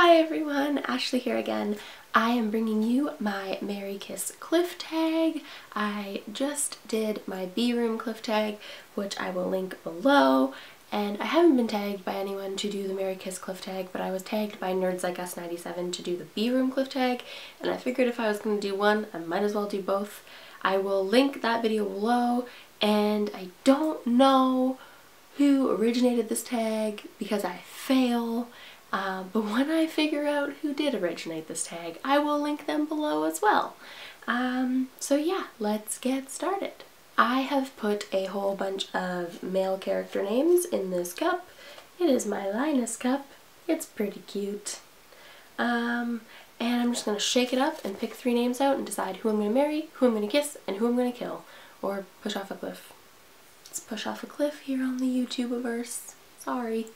Hi everyone, Ashley here again. I am bringing you my Mary Kiss Cliff tag. I just did my B-room cliff tag, which I will link below, and I haven't been tagged by anyone to do the Mary Kiss cliff tag, but I was tagged by NerdSlikeUs97 to do the B-room cliff tag, and I figured if I was going to do one, I might as well do both. I will link that video below, and I don't know who originated this tag because I fail. But when I figure out who did originate this tag, I will link them below as well. So yeah, let's get started. I have put a whole bunch of male character names in this cup. It is my Linus cup. It's pretty cute. And I'm just going to shake it up and pick 3 names out and decide who I'm going to marry, who I'm going to kiss, and who I'm going to kill. Or push off a cliff. Let's push off a cliff here on the YouTubeverse. Sorry.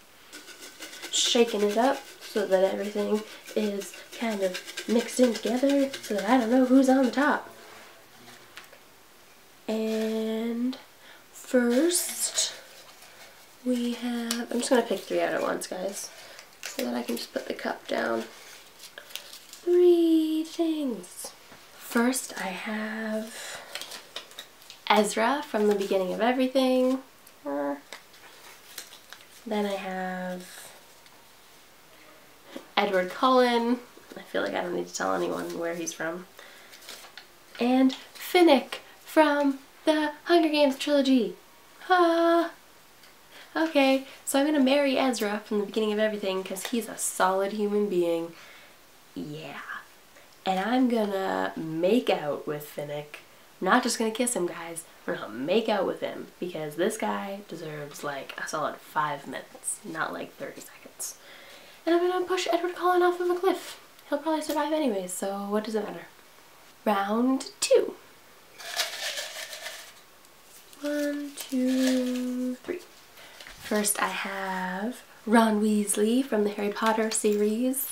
Shaking it up so that everything is kind of mixed in together so that I don't know who's on the top. And first we have, I'm just going to pick 3 out at once, guys, so that I can just put the cup down. 3 things. First I have Ezra from the beginning of everything. Then I have Edward Cullen. I feel like I don't need to tell anyone where he's from. And Finnick from the Hunger Games trilogy. Okay, so I'm gonna marry Ezra from the beginning of everything because he's a solid human being. Yeah. And I'm gonna make out with Finnick. I'm not just gonna kiss him, guys. I'm gonna make out with him because this guy deserves like a solid 5 minutes, not like 30 seconds. And I'm gonna push Edward Cullen off of a cliff. He'll probably survive anyways, so what does it matter? Round 2. 1, 2, 3. First I have Ron Weasley from the Harry Potter series.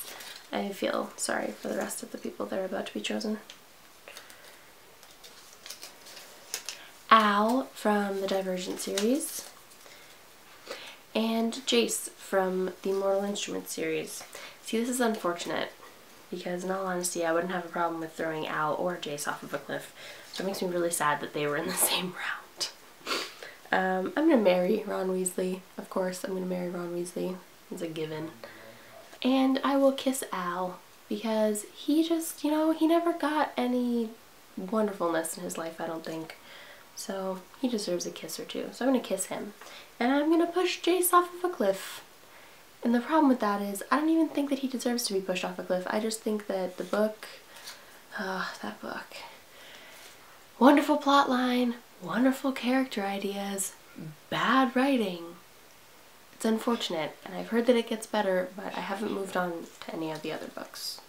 I feel sorry for the rest of the people that are about to be chosen. Al from the Divergent series. And Jace from the Mortal Instruments series. See, this is unfortunate because in all honesty I wouldn't have a problem with throwing Al or Jace off of a cliff, so it makes me really sad that they were in the same round. I'm gonna marry Ron Weasley, of course. I'm gonna marry Ron Weasley. It's a given. And I will kiss Al because he just, you know, he never got any wonderfulness in his life, I don't think. So he deserves a kiss or two. So I'm gonna kiss him. And I'm gonna push Jace off of a cliff. And the problem with that is I don't even think that he deserves to be pushed off a cliff. I just think that the book, that book. Wonderful plot line, wonderful character ideas, bad writing. It's unfortunate, and I've heard that it gets better, but I haven't moved on to any of the other books.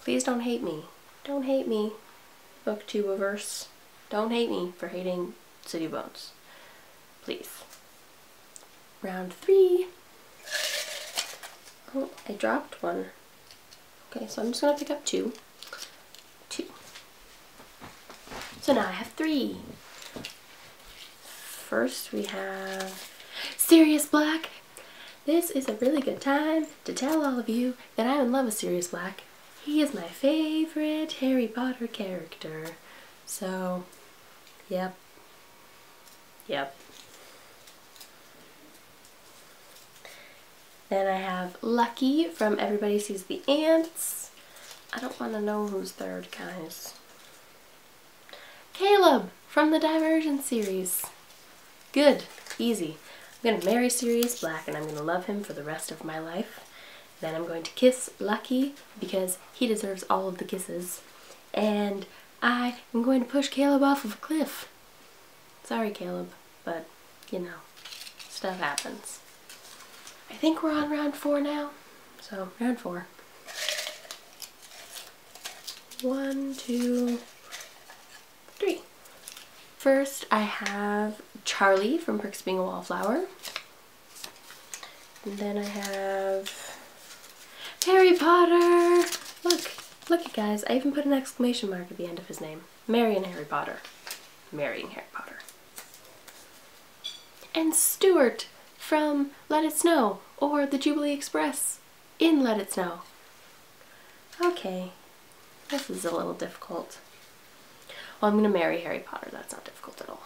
Please don't hate me. Don't hate me, BookTubeverse. Don't hate me for hating City Bones. Please. Round 3. Oh, I dropped one. Okay, so I'm just going to pick up 2. 2. So now I have 3. First we have Sirius Black. This is a really good time to tell all of you that I'm in love with Sirius Black. He is my favorite Harry Potter character. So, yep. Then I have Lucky from Everybody Sees the Ants. I don't want to know who's third, guys. Caleb from the Divergent series. Good. Easy. I'm going to marry Sirius Black and I'm going to love him for the rest of my life. Then I'm going to kiss Lucky because he deserves all of the kisses. And I am going to push Caleb off of a cliff. Sorry, Caleb, but, you know, stuff happens. I think we're on round 4 now. So, round 4. 1, 2, 3. First, I have Charlie from Perks of Being a Wallflower. And then I have Harry Potter! Look it, guys. I even put an exclamation mark at the end of his name. Marrying Harry Potter. Marrying Harry Potter. And Stuart from Let It Snow, or the Jubilee Express in Let It Snow. Okay, this is a little difficult. Well, I'm gonna marry Harry Potter. That's not difficult at all.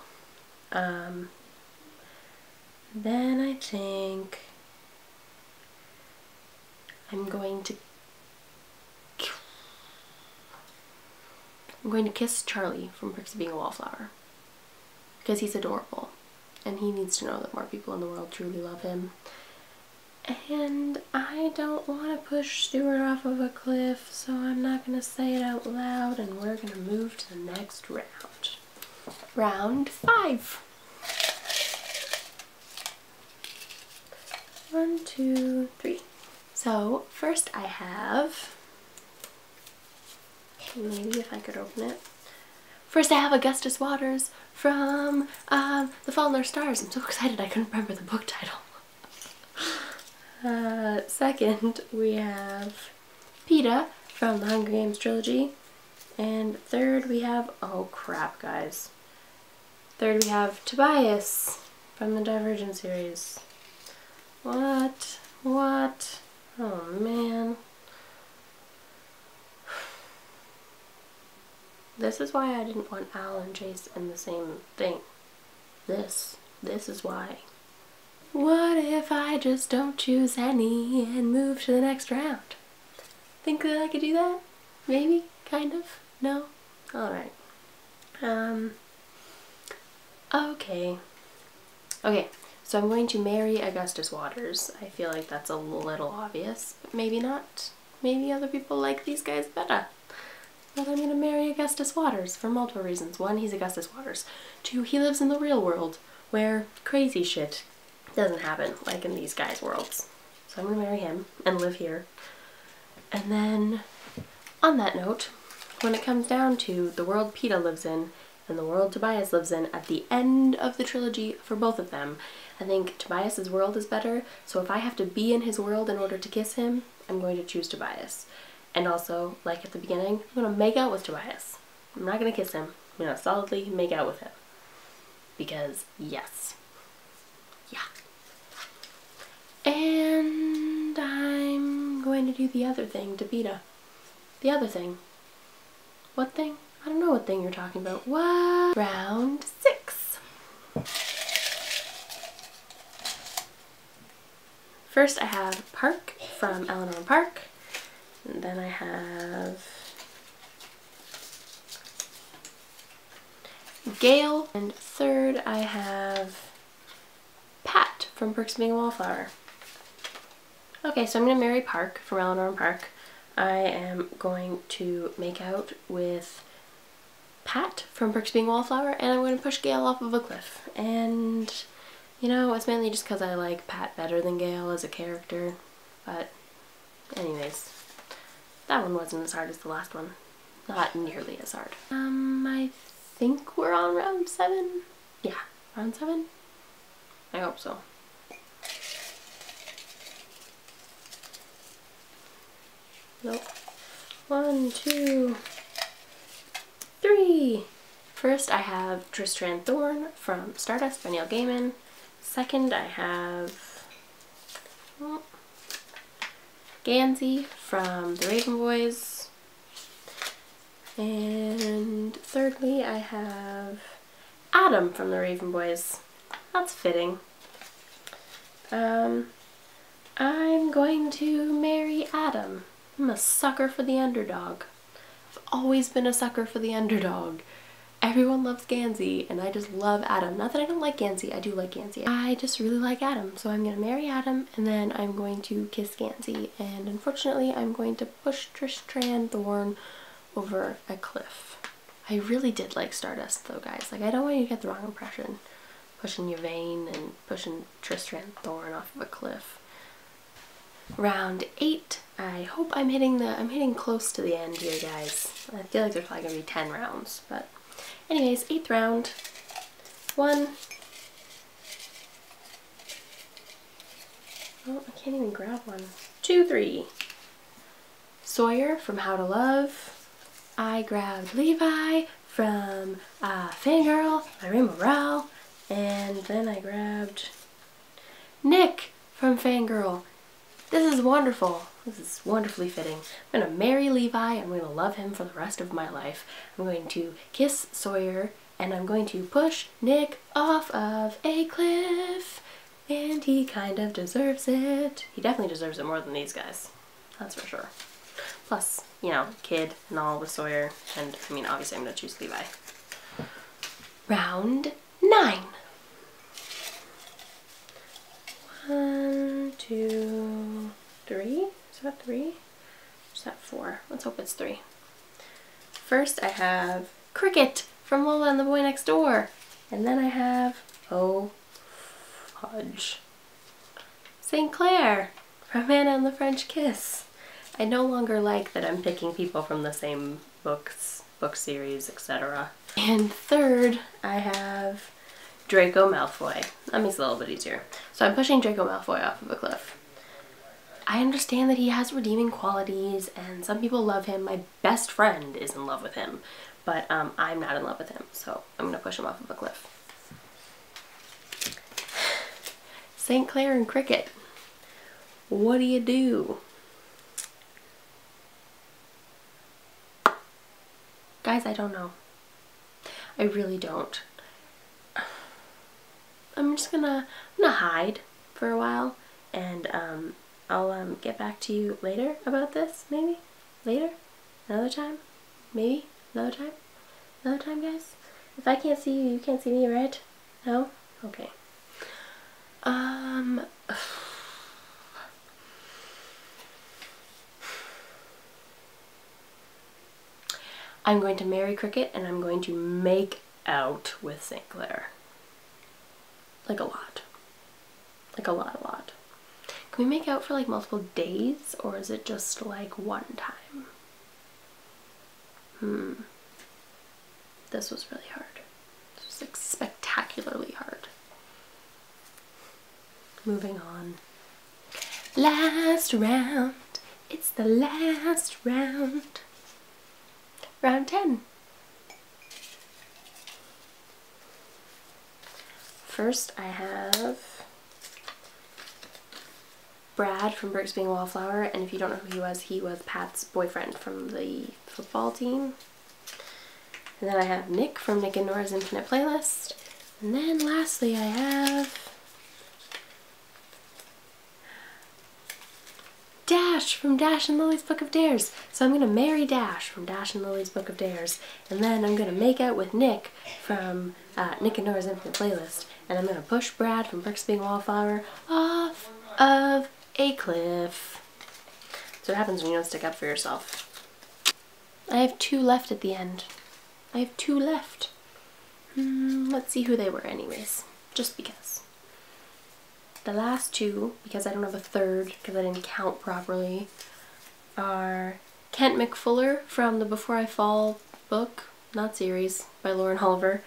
Then I think I'm going to kiss Charlie from Perks of Being a Wallflower because he's adorable and he needs to know that more people in the world truly love him. And I don't want to push Stuart off of a cliff, so I'm not going to say it out loud, and we're going to move to the next round. Round 5. 1, 2, 3. So first I have, maybe if I could open it. First I have Augustus Waters from The Fault in Our Stars. I'm so excited I couldn't remember the book title. Second we have Peeta from the Hunger Games trilogy. And third we have, oh crap guys. Third we have Tobias from the Divergent series. What? What? Oh man. This is why I didn't want Al and Chase in the same thing. This is why. What if I just don't choose any and move to the next round? Think that I could do that? Maybe? Kind of? No? Alright. Okay. Okay, so I'm going to marry Augustus Waters. I feel like that's a little obvious, but maybe not. Maybe other people like these guys better. But I'm gonna marry Augustus Waters for multiple reasons. 1, he's Augustus Waters. 2, he lives in the real world where crazy shit doesn't happen like in these guys' worlds. So I'm gonna marry him and live here. And then, on that note, when it comes down to the world Peeta lives in and the world Tobias lives in at the end of the trilogy for both of them, I think Tobias's world is better, so if I have to be in his world in order to kiss him, I'm going to choose Tobias. And also, like at the beginning, I'm going to make out with Tobias. I'm not going to kiss him. I'm going to solidly make out with him. Because, yes. Yeah. And I'm going to do the other thing to Peeta. The other thing. What thing? I don't know what thing you're talking about. What? Round 6. First I have Park from Eleanor and Park. And then I have Gale. And third I have Pat from Perks of Being a Wallflower. Okay, so I'm going to marry Park from Eleanor and Park. I am going to make out with Pat from Perks of Being a Wallflower, and I'm going to push Gale off of a cliff. And, you know, it's mainly just because I like Pat better than Gale as a character. But, anyways, that one wasn't as hard as the last one. Not nearly as hard. I think we're on round 7? Yeah, round 7? I hope so. Nope. 1, 2, 3. First I have Tristram Thorn from Stardust by Neil Gaiman. Second I have Gansey from The Raven Boys. And thirdly I have Adam from The Raven Boys. That's fitting. I'm going to marry Adam. I'm a sucker for the underdog. I've always been a sucker for the underdog. Everyone loves Gansey, and I just love Adam. Not that I don't like Gansey, I do like Gansey. I just really like Adam, so I'm gonna marry Adam, and then I'm going to kiss Gansey. And unfortunately, I'm going to push Tristram Thorn over a cliff. I really did like Stardust though, guys. Like, I don't want you to get the wrong impression. Pushing Yvain and pushing Tristram Thorn off of a cliff. Round 8. I hope I'm hitting close to the end here, guys. I feel like there's probably gonna be 10 rounds, but anyways, 8th round. 1. Oh, I can't even grab one. 2, 3. Sawyer from How to Love. I grabbed Levi from Fangirl by Ray Morrell, and then I grabbed Nick from Fangirl. This is wonderful. This is wonderfully fitting. I'm going to marry Levi. I'm going to love him for the rest of my life. I'm going to kiss Sawyer, and I'm going to push Nick off of a cliff. And he kind of deserves it. He definitely deserves it more than these guys. That's for sure. Plus, you know, kid and all with Sawyer. And, I mean, obviously I'm going to choose Levi. Round 9. 1, 2, 3. Is that 3? Or is that 4? Let's hope it's 3. First I have Cricket from Lola and the Boy Next Door. And then I have, oh fudge, St. Clair from Anna and the French Kiss. I no longer like that I'm picking people from the same book series, etc. And third I have Draco Malfoy. That makes it a little bit easier. So I'm pushing Draco Malfoy off of a cliff. I understand that he has redeeming qualities and some people love him. My best friend is in love with him, but I'm not in love with him, so I'm gonna push him off of a cliff. St. Clair and Cricket. What do you do? Guys, I don't know. I really don't. I'm gonna hide for a while, and I'll get back to you later about this, maybe? Later? Another time? Maybe? Another time? Another time, guys? If I can't see you, you can't see me, right? No? Okay. I'm going to marry Cricket, and I'm going to make out with St. Clair. Like a lot. Like a lot. Can we make out for like multiple days, or is it just like one time? This was really hard. This was like spectacularly hard. Moving on. Last round. It's the last round. Round 10. First I have Brad from Brooks Being a Wallflower, and if you don't know who he was Pat's boyfriend from the football team. And then I have Nick from Nick and Nora's Infinite Playlist. And then lastly I have Dash from Dash and Lily's Book of Dares. So I'm going to marry Dash from Dash and Lily's Book of Dares. And then I'm going to make out with Nick from Nick and Nora's Infinite Playlist. And I'm going to push Brad from Brooks Being a Wallflower off of a cliff. That's what happens when you don't stick up for yourself. I have 2 left at the end. I have 2 left. Let's see who they were anyways. Just because. The last 2, because I don't have a third, because I didn't count properly, are Kent McFuller from the Before I Fall book, not series, by Lauren Hulver.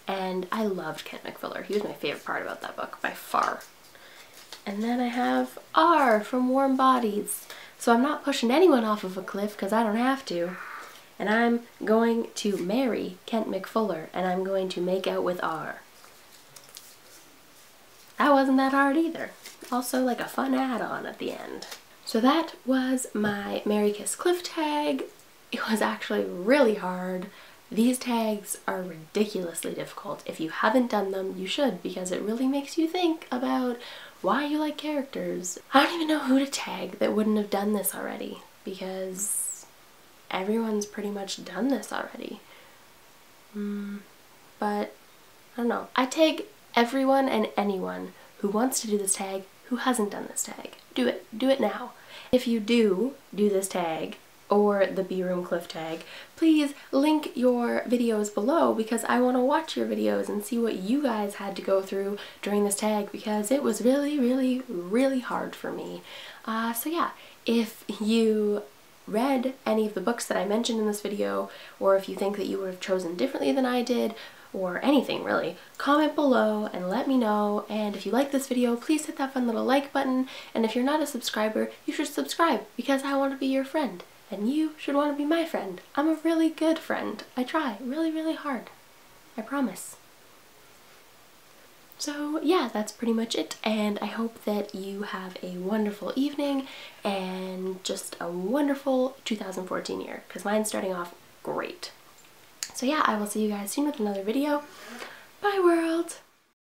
And I loved Kent McFuller. He was my favorite part about that book, by far. And then I have R from Warm Bodies. So I'm not pushing anyone off of a cliff, because I don't have to. And I'm going to marry Kent McFuller, and I'm going to make out with R. That wasn't that hard either. Also like a fun add-on at the end. So that was my Marry Kiss Cliff tag. It was actually really hard. These tags are ridiculously difficult. If you haven't done them, you should, because it really makes you think about why you like characters. I don't even know who to tag that wouldn't have done this already, because everyone's pretty much done this already. But I don't know. I tag everyone and anyone who wants to do this tag who hasn't done this tag. Do it. Do it now. If you do this tag, or the B-Room Cliff tag, please link your videos below, because I want to watch your videos and see what you guys had to go through during this tag, because it was really hard for me. So yeah, if you read any of the books that I mentioned in this video, or if you think that you would have chosen differently than I did, or anything really, comment below and let me know. And if you like this video, please hit that fun little like button. And if you're not a subscriber, you should subscribe, because I want to be your friend. And you should want to be my friend. I'm a really good friend. I try really hard. I promise. So yeah, that's pretty much it, and I hope that you have a wonderful evening and just a wonderful 2014 year, because mine's starting off great. So yeah, I will see you guys soon with another video. Bye world!